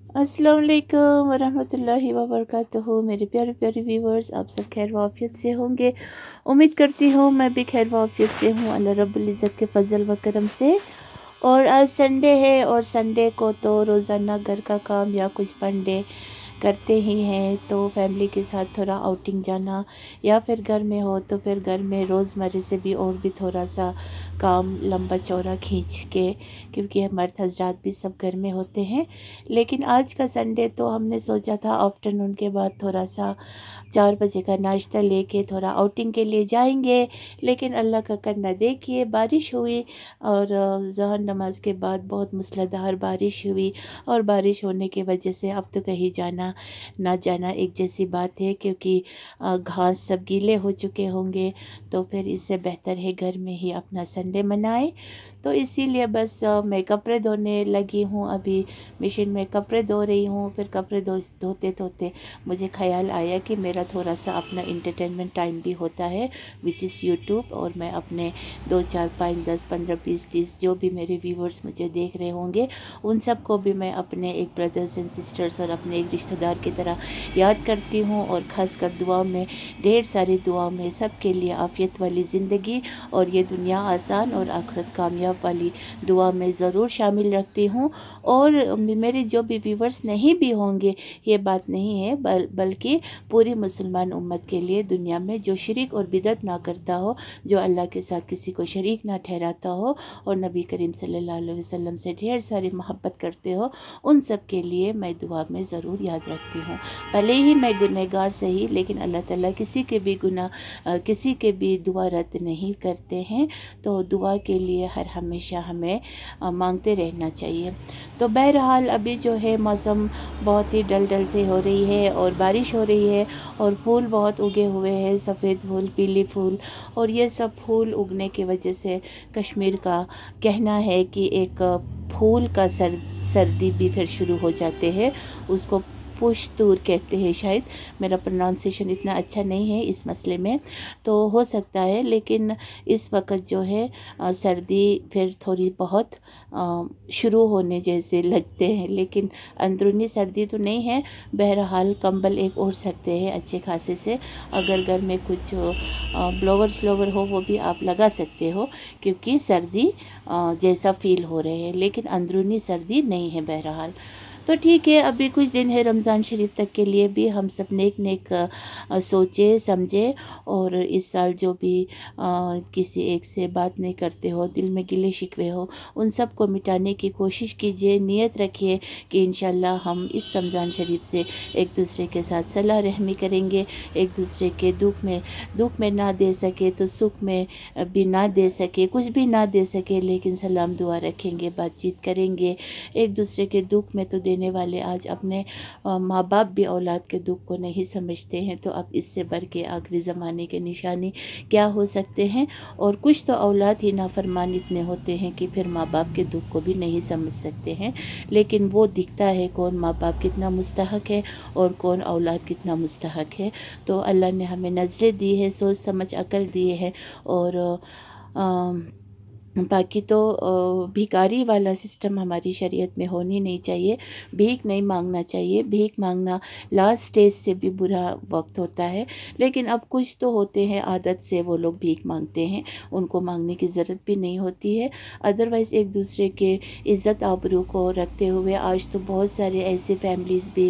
अस्सलाम वालेकुम वरहमतुल्लाहि वबरकातुहू। मेरे प्यारे प्यारे व्यूवर्स, आप सब खैर वाफियत से होंगे। उम्मीद करती हूँ मैं भी खैर वाफियत से हूँ, अल्लाह रब्बुल इज़्ज़त के फ़ज़ल व करम से। और आज संडे है और संडे को तो रोज़ाना घर का काम या कुछ फन डे करते ही हैं, तो फैमिली के साथ थोड़ा आउटिंग जाना या फिर घर में हो तो फिर घर में रोज़मर्रे से भी और भी थोड़ा सा काम लंबा चौड़ा खींच के, क्योंकि मर्द हजरात भी सब घर में होते हैं। लेकिन आज का संडे तो हमने सोचा था आफ्टरनून के बाद थोड़ा सा 4 बजे का नाश्ता लेके थोड़ा आउटिंग के लिए जाएंगे, लेकिन अल्लाह का करना देखिए बारिश हुई और ज़हर नमाज के बाद बहुत मूसलाधार बारिश हुई। और बारिश होने की वजह से अब तो कहीं जाना ना जाना एक जैसी बात है, क्योंकि घास सब गीले हो चुके होंगे। तो फिर इससे बेहतर है घर में ही अपना संडे मनाए। तो इसीलिए बस मैं कपड़े धोने लगी हूँ, अभी मशीन में कपड़े धो रही हूँ। फिर कपड़े धोते धोते मुझे ख्याल आया कि मेरा थोड़ा सा अपना इंटरटेनमेंट टाइम भी होता है, विच इज़ यूट्यूब। और मैं अपने 2 4 5 10 15 20 30 जो भी मेरे व्यूवर्स मुझे देख रहे होंगे, उन सब को भी मैं अपने एक ब्रदर्स एंड सिस्टर्स और अपने एक रिश्तेदार की तरह याद करती हूँ। और ख़ासकर दुआ में, ढेर सारी दुआ में सब के लिए आफ़ियत वाली ज़िंदगी और ये दुनिया आसान और आखिरत कामयाब वाली दुआ में ज़रूर शामिल रखती हूँ। और मेरे जो भी व्यूवर्स नहीं भी होंगे, ये बात नहीं है बल्कि पूरी मुसलमान उम्मत के लिए, दुनिया में जो शिरक और बिदत ना करता हो, जो अल्लाह के साथ किसी को शरीक ना ठहराता हो और नबी करीम सल्लल्लाहु अलैहि वसल्लम से ढेर सारी मोहब्बत करते हो, उन सब के लिए मैं दुआ में ज़रूर याद रखती हूँ। भले ही मैं गुनहगार सही, लेकिन अल्लाह ताला किसी के भी गुनाह किसी के भी दुआ रद्द नहीं करते हैं। तो दुआ के लिए हर हमेशा हमें मांगते रहना चाहिए। तो बहरहाल अभी जो है मौसम बहुत ही डल से हो रही है और बारिश हो रही है और फूल बहुत उगे हुए हैं, सफ़ेद फूल, पीली फूल। और ये सब फूल उगने की वजह से कश्मीर का कहना है कि एक फूल का सर्दी भी फिर शुरू हो जाते हैं, उसको पुश्तूर कहते हैं शायद। मेरा प्रोनाउंसिएशन इतना अच्छा नहीं है इस मसले में, तो हो सकता है। लेकिन इस वक्त जो है सर्दी फिर थोड़ी बहुत शुरू होने जैसे लगते हैं, लेकिन अंदरूनी सर्दी तो नहीं है। बहरहाल कंबल एक ओढ़ सकते हैं अच्छे खासे से। अगर घर में कुछ ब्लोवर स्लोवर हो वो भी आप लगा सकते हो, क्योंकि सर्दी जैसा फ़ील हो रहे हैं, लेकिन अंदरूनी सर्दी नहीं है बहरहाल। तो ठीक है, अभी कुछ दिन है रमज़ान शरीफ तक के लिए भी हम सब नेक नेक सोचे समझे। और इस साल जो भी किसी एक से बात नहीं करते हो, दिल में गिले शिकवे हो, उन सब को मिटाने की कोशिश कीजिए। नियत रखिए कि इंशाल्लाह हम इस रमज़ान शरीफ से एक दूसरे के साथ सलाह रहमी करेंगे। एक दूसरे के दुख में ना दे सके तो सुख में भी ना दे सके, कुछ भी ना दे सके, लेकिन सलाम दुआ रखेंगे, बातचीत करेंगे। एक दूसरे के दुख में तो देने वाले आज अपने माँ बाप भी औलाद के दुख को नहीं समझते हैं, तो अब इससे बढ़ के आखिरी ज़माने के निशानी क्या हो सकते हैं। और कुछ तो औलाद ही नाफरमान इतने होते हैं कि फिर माँ बाप के दुख को भी नहीं समझ सकते हैं। लेकिन वो दिखता है कौन माँ बाप कितना मुस्तहक है और कौन औलाद कितना मुस्तहक है। तो अल्लाह ने हमें नज़रें दी है, सोच समझ अकल दिए है। और बाकी तो भिखारी वाला सिस्टम हमारी शरीयत में होनी नहीं चाहिए। भीख नहीं मांगना चाहिए। भीख मांगना लास्ट स्टेज से भी बुरा वक्त होता है। लेकिन अब कुछ तो होते हैं आदत से वो लोग भीख मांगते हैं, उनको मांगने की ज़रूरत भी नहीं होती है। अदरवाइज़ एक दूसरे के इज़्ज़त आबरू को रखते हुए आज तो बहुत सारे ऐसे फैमिलीज़ भी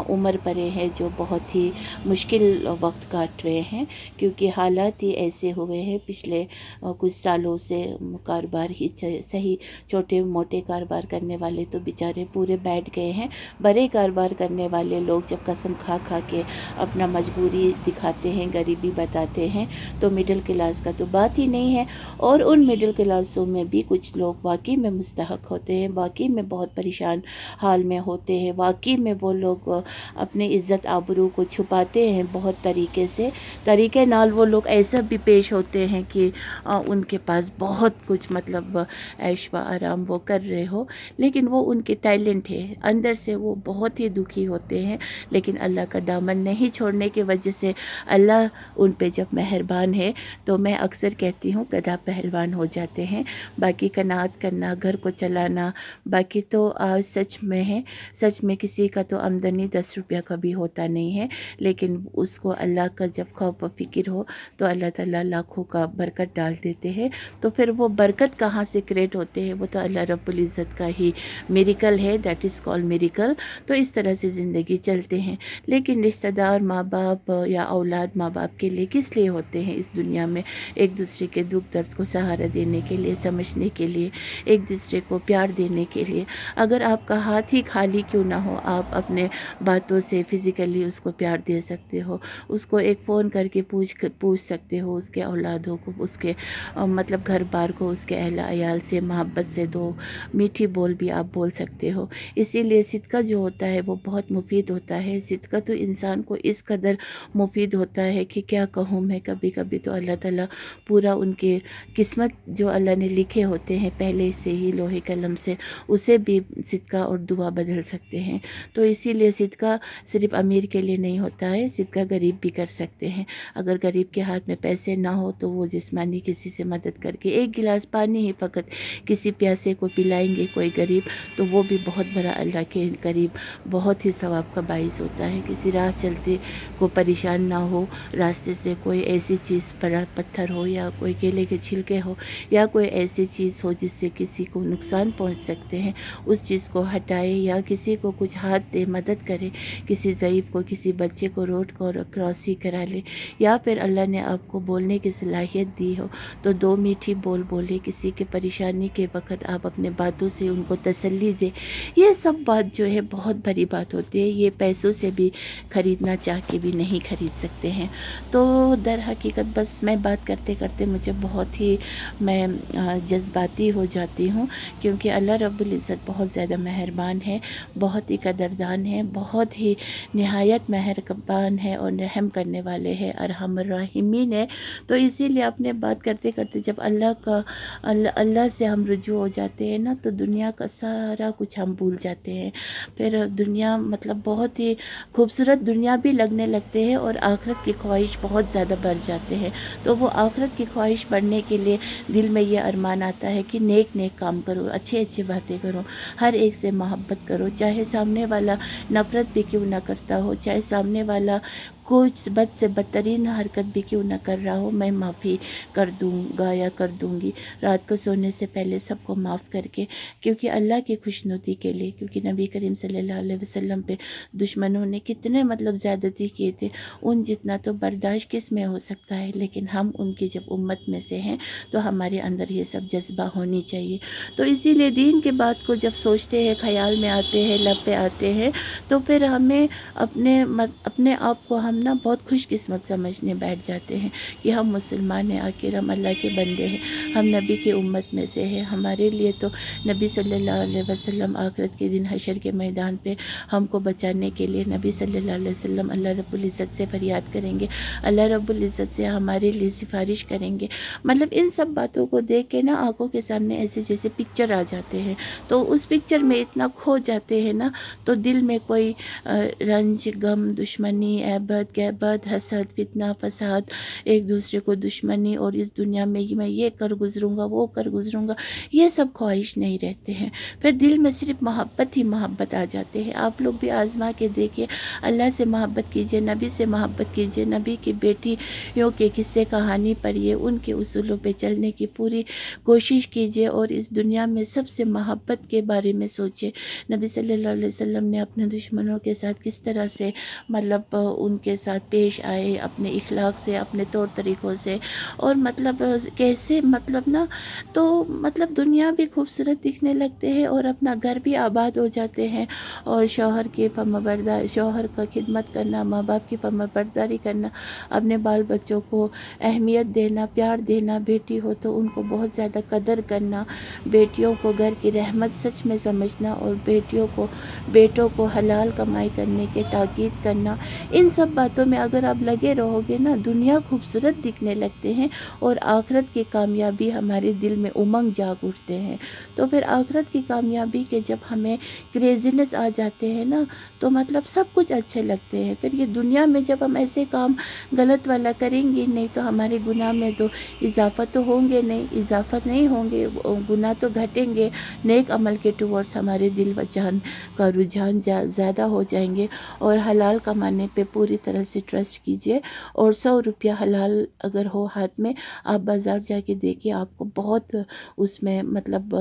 उम्र परे हैं जो बहुत ही मुश्किल वक्त काट रहे हैं, क्योंकि हालात ही ऐसे हुए हैं। पिछले कुछ सालों से कारोबार ही सही, छोटे मोटे कारोबार करने वाले तो बेचारे पूरे बैठ गए हैं। बड़े कारोबार करने वाले लोग जब कसम खा खा के अपना मजबूरी दिखाते हैं, गरीबी बताते हैं, तो मिडिल क्लास का तो बात ही नहीं है। और उन मिडिल क्लासों में भी कुछ लोग वाकई में मुस्तहक होते हैं, वाकई में बहुत परेशान हाल में होते हैं, वाकई में वो लोग अपने इज़्ज़त आबरू को छुपाते हैं बहुत तरीके नाल। वो लोग ऐसा भी पेश होते हैं कि उनके पास बहुत कुछ मतलब ऐश व आराम वो कर रहे हो, लेकिन वो उनके टैलेंट है, अंदर से वो बहुत ही दुखी होते हैं, लेकिन अल्लाह का दामन नहीं छोड़ने की वजह से अल्लाह उन पे जब मेहरबान है तो मैं अक्सर कहती हूँ गधा पहलवान हो जाते हैं। बाकी कनात करना, घर को चलाना, बाकी तो आज सच में है, सच में किसी का तो आमदनी 10 रुपया का भी होता नहीं है, लेकिन उसको अल्लाह का जब खौफ व फिक्र हो तो अल्लाह ताला लाखों का बरकत डाल देते हैं। तो फिर वो बरकत कहाँ से क्रिएट होते हैं, वो तो अल्लाह रब्बुल इज़्ज़त का ही मिरेकल है, दैट इज़ कॉल्ड मिरेकल। तो इस तरह से ज़िंदगी चलते हैं। लेकिन रिश्तेदार, माँ बाप या औलाद माँ बाप के लिए किस लिए होते हैं इस दुनिया में? एक दूसरे के दुख दर्द को सहारा देने के लिए, समझने के लिए, एक दूसरे को प्यार देने के लिए। अगर आपका हाथ ही खाली क्यों ना हो, आप अपने बातों से फिज़िकली उसको प्यार दे सकते हो, उसको एक फ़ोन करके पूछ सकते हो, उसके औलादों को, उसके मतलब घर बार को, उसके अहल अयाल से मोहब्बत से दो मीठी बोल भी आप बोल सकते हो। इसीलिए सिदका जो होता है वो बहुत मुफीद होता है। सिदका तो इंसान को इस कदर मुफीद होता है कि क्या कहूँ मैं। कभी कभी तो अल्लाह ताला पूरा उनके किस्मत जो अल्लाह ने लिखे होते हैं पहले से ही लोहे कलम से, उसे भी सिदका और दुआ बदल सकते हैं। तो इसीलिए सिदका सिर्फ अमीर के लिए नहीं होता है, सिदका गरीब भी कर सकते हैं। अगर गरीब के हाथ में पैसे ना हो तो वो जिस्मानी किसी से मदद करके एक गिलास पानी ही फ़कत किसी प्यासे को पिलाएंगे कोई गरीब, तो वो भी बहुत बड़ा अल्लाह के करीब बहुत ही सवाब का बाइस होता है। किसी राह चलते को परेशान ना हो, रास्ते से कोई ऐसी चीज़, बड़ा पत्थर हो या कोई केले के छिलके हो या कोई ऐसी चीज़ हो जिससे किसी को नुकसान पहुंच सकते हैं, उस चीज़ को हटाए या किसी को कुछ हाथ दे, मदद करे, किसी ज़ईफ़ को, किसी बच्चे को रोड को क्रॉस ही करा ले, या फिर अल्लाह ने आपको बोलने की सलाहियत दी हो तो दो मीठी बोल बोले, किसी के परेशानी के वक्त आप अपने बातों से उनको तसल्ली दे। ये सब बात जो है बहुत बड़ी बात होती है, ये पैसों से भी ख़रीदना चाह के भी नहीं ख़रीद सकते हैं। तो दर हकीकत बस मैं बात करते करते मुझे बहुत ही मैं जज्बाती हो जाती हूँ, क्योंकि अल्लाह रब्बुल इज़्ज़त बहुत ज़्यादा मेहरबान है, बहुत ही कदरदान है, बहुत ही नहायत मेहरबान है और रहम करने वाले हैं, अरहमुर राहिमीन है। तो इसीलिए अपने बात करते करते जब अल्लाह से हम रुजू हो जाते हैं ना, तो दुनिया का सारा कुछ हम भूल जाते हैं। फिर दुनिया मतलब बहुत ही खूबसूरत दुनिया भी लगने लगते हैं और आखिरत की ख्वाहिश बहुत ज़्यादा बढ़ जाते हैं। तो वो आखिरत की ख्वाहिश बढ़ने के लिए दिल में ये अरमान आता है कि नेक नेक काम करो, अच्छी अच्छी बातें करो, हर एक से मोहब्बत करो, चाहे सामने वाला नफ़रत भी क्यों ना करता हो, चाहे सामने वाला कुछ बद से बदतरीन हरकत भी क्यों ना कर रहा हो, मैं माफ़ी कर दूंगा या कर दूंगी रात को सोने से पहले सबको माफ़ करके, क्योंकि अल्लाह की खुशनुदी के लिए। क्योंकि नबी करीम सल्लल्लाहु अलैहि वसल्लम पे दुश्मनों ने कितने मतलब ज़्यादती किए थे, उन जितना तो बर्दाश्त किस में हो सकता है, लेकिन हम उनकी जब उम्मत में से हैं तो हमारे अंदर ये सब जज्बा होनी चाहिए। तो इसीलिए दीन के बात को जब सोचते हैं, ख़याल में आते हैं, लब पे आते हैं, तो फिर हमें अपने आप को हम ना बहुत खुशकिस्मत समझने बैठ जाते हैं कि हम मुसलमान हैं, आखिर हम अल्लाह के बंदे हैं, हम नबी के उम्मत में से हैं। हमारे लिए तो नबी सल्लल्लाहु अलैहि वसल्लम आखिरत के दिन हशर के मैदान पे हमको बचाने के लिए नबी सल्लल्लाहु अलैहि वसल्लम अल्लाह रब्बुल इज़्ज़त से फरियाद करेंगे, अल्लाह रब्बुल इज़्ज़त से हमारे लिए सिफारिश करेंगे। मतलब इन सब बातों को देख के ना आंखों के सामने ऐसे जैसे पिक्चर आ जाते हैं, तो उस पिक्चर में इतना खो जाते हैं ना, तो दिल में कोई रंज, गम, दुश्मनी, ऐबत, गैबत, हसद, फितना, फसाद, एक दूसरे को दुश्मनी और इस दुनिया में मैं ये कर गुज़रूँगा, वो कर गुज़रूँगा, ये सब ख्वाहिश नहीं रहते हैं। फिर दिल में सिर्फ मोहब्बत ही मोहब्बत आ जाते हैं। आप लोग भी आज़मा के देखिए, अल्लाह से मोहब्बत कीजिए, नबी से मोहब्बत कीजिए, नबी की बेटियों के किस्से कहानी पढ़िए, उनके उसूलों पे चलने की पूरी कोशिश कीजिए और इस दुनिया में सबसे मोहब्बत के बारे में सोचिए। नबी सल्लल्लाहु अलैहि वसल्लम ने अपने दुश्मनों के साथ किस तरह से मतलब उनके साथ पेश आए, अपने इखलाक से, अपने तौर तरीक़ों से, और मतलब कैसे मतलब ना, तो मतलब दुनिया भी खूबसूरत दिखने लगते हैं और अपना घर भी आबाद हो जाते हैं। और शौहर की फर्माबरदारी, शौहर का खिदमत करना, माँ बाप की फर्माबरदारी करना, अपने बाल बच्चों को अहमियत देना, प्यार देना, बेटी हो तो उनको बहुत ज़्यादा कदर करना, बेटियों को घर की रहमत सच में समझना और बेटों को हलाल कमाई करने के ताकीद करना। इन सब बातों में अगर आप लगे रहोगे ना, दुनिया खूबसूरत दिखने लगते हैं और आखिरत की कामयाबी ہی ہمارے دل میں امنگ جاگ اٹھتے ہیں۔ تو پھر آخرت کی کامیابی کے جب ہمیں کریزینس آ جاتے ہیں نا، تو مطلب سب کچھ اچھے لگتے ہیں۔ پھر یہ دنیا میں جب ہم ایسے کام غلط والا کریں گے نہیں تو ہمارے گناہ میں تو اضافہ تو ہوں گے نہیں، اضافہ نہیں ہوں گے، گناہ تو گھٹیں گے، نیک عمل کے ٹورڈز ہمارے دل و جان کا رجحان زیادہ ہو جائیں گے۔ اور حلال کمانے پہ پوری طرح سے ٹرسٹ کیجیے، اور 100 روپیہ حلال اگر ہو ہاتھ میں، آپ بازار جا کے دیکھیں، آپ کو بہت اس میں مطلب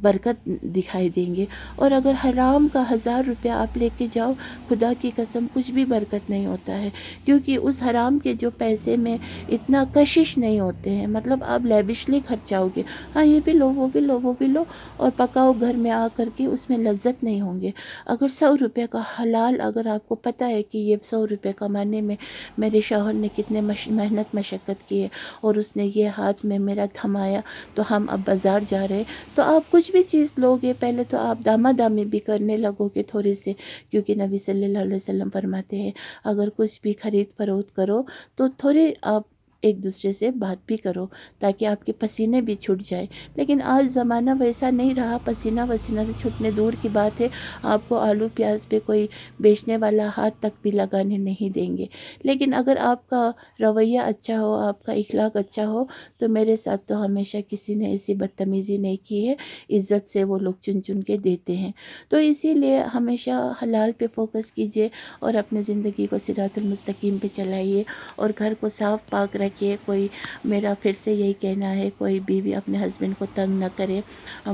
برکت دکھائی دیں گے۔ اور اگر حرام کا 1000 روپیہ آپ لے کے جاؤ، خدا کی قسم کچھ بھی برکت نہیں ہوتا ہے، کیونکہ اس حرام کے جو پیسے میں اتنا کشش نہیں ہوتے ہیں، مطلب آپ لیوشلی خرچاؤ گے، ہاں یہ بھی لو، وہ بھی لو، وہ بھی لو، اور پکاؤ گھر میں آ کر کے، اس میں لذت نہیں ہوں گے۔ اگر 100 روپے کا حلال، اگر آپ کو پتہ ہے کہ یہ 100 روپے کمانے میں میرے شوہر نے کتنے محنت مشقت کی ہے، اور اس نے یہ ہاتھ میں میرا تھمایا، تو ہم اب بازار جا رہے، تو آپ کچھ بھی چیز لوگے پہلے تو آپ داما دامی بھی کرنے لگو گے تھوڑے سے، کیونکہ نبی صلی اللہ علیہ وسلم فرماتے ہیں اگر کچھ بھی خرید فروخت کرو تو تھوڑے آپ ایک دوسرے سے بات بھی کرو، تاکہ آپ کے پسینے بھی چھٹ جائے۔ لیکن آج زمانہ ویسا نہیں رہا، پسینہ وسینہ تو چھٹنے دور کی بات ہے، آپ کو آلو پیاز پہ کوئی بیچنے والا ہاتھ تک بھی لگانے نہیں دیں گے۔ لیکن اگر آپ کا رویہ اچھا ہو، آپ کا اخلاق اچھا ہو، تو میرے ساتھ تو ہمیشہ کسی نے ایسی بدتمیزی نہیں کی ہے، عزت سے وہ لوگ چن چن کے دیتے ہیں۔ تو اسی لیے ہمیشہ حلال پہ فوکس کیجئے، اور اپنے زندگی کو صراط المستقیم پہ چلائیے، اور گھر کو صاف پاک رکھیے۔ کوئی میرا پھر سے یہی کہنا ہے، کوئی بیوی اپنے ہسبینڈ کو تنگ نہ کرے،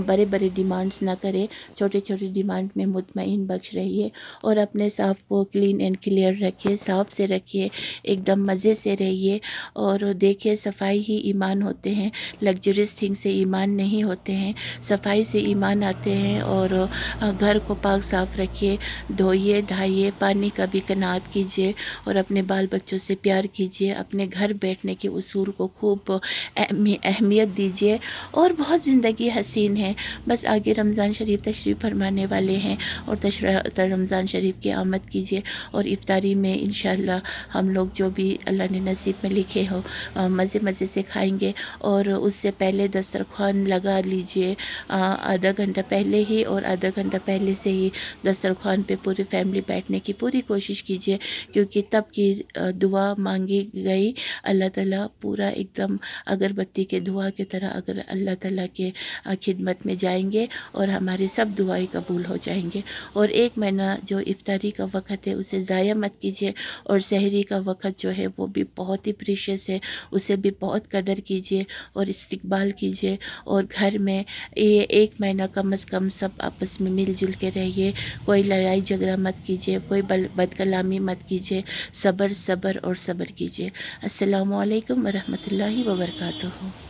بڑے بڑے ڈیمانڈز نہ کرے، چھوٹے چھوٹے ڈیمانڈ میں مطمئن بخش رہیے، اور اپنے صاف کو کلین اینڈ کلیئر رکھیے، صاف سے رکھیے، ایک دم مزے سے رہیے، اور دیکھیے صفائی ہی ایمان ہوتے ہیں، لگژریس تھنگ سے ایمان نہیں ہوتے ہیں، صفائی سے ایمان آتے ہیں۔ اور گھر کو پاک صاف رکھیے، دھوئیے دھائیے، پانی کا بھی قناعت کیجیے، اور اپنے بال بچوں سے پیار کیجیے، اپنے گھر بیٹھنے کے اصول کو خوب اہمیت دیجیے، اور بہت زندگی حسین ہے۔ بس آگے رمضان شریف تشریف فرمانے والے ہیں، اور رمضان شریف کی آمد کیجیے، اور افطاری میں انشاءاللہ ہم لوگ جو بھی اللہ نے نصیب میں لکھے ہو مزے مزے سے کھائیں گے۔ اور اس سے پہلے دسترخوان لگا لیجیے، آدھا گھنٹہ پہلے ہی، اور آدھا گھنٹہ پہلے سے ہی دسترخوان پہ پوری فیملی بیٹھنے کی پوری کوشش کیجیے، کیونکہ تب کی دعا مانگی گئی، اللہ تعالیٰ پورا ایک دم اگربتی کے دعا کی طرح اگر اللہ تعالیٰ کے خدمت میں جائیں گے، اور ہماری سب دعائیں قبول ہو جائیں گے۔ اور ایک مہینہ جو افطاری کا وقت ہے اسے ضائع مت کیجیے، اور سحری کا وقت جو ہے وہ بھی بہت ہی پریشیس ہے، اسے بھی بہت قدر کیجیے اور استقبال کیجیے۔ اور گھر میں یہ ایک مہینہ کم از کم سب آپس میں مل جل کے رہیے، کوئی لڑائی جھگڑا مت کیجیے، کوئی بد کلامی مت کیجیے، صبر صبر اور صبر کیجیے۔ السلام علیکم ورحمۃ اللہ وبرکاتہ۔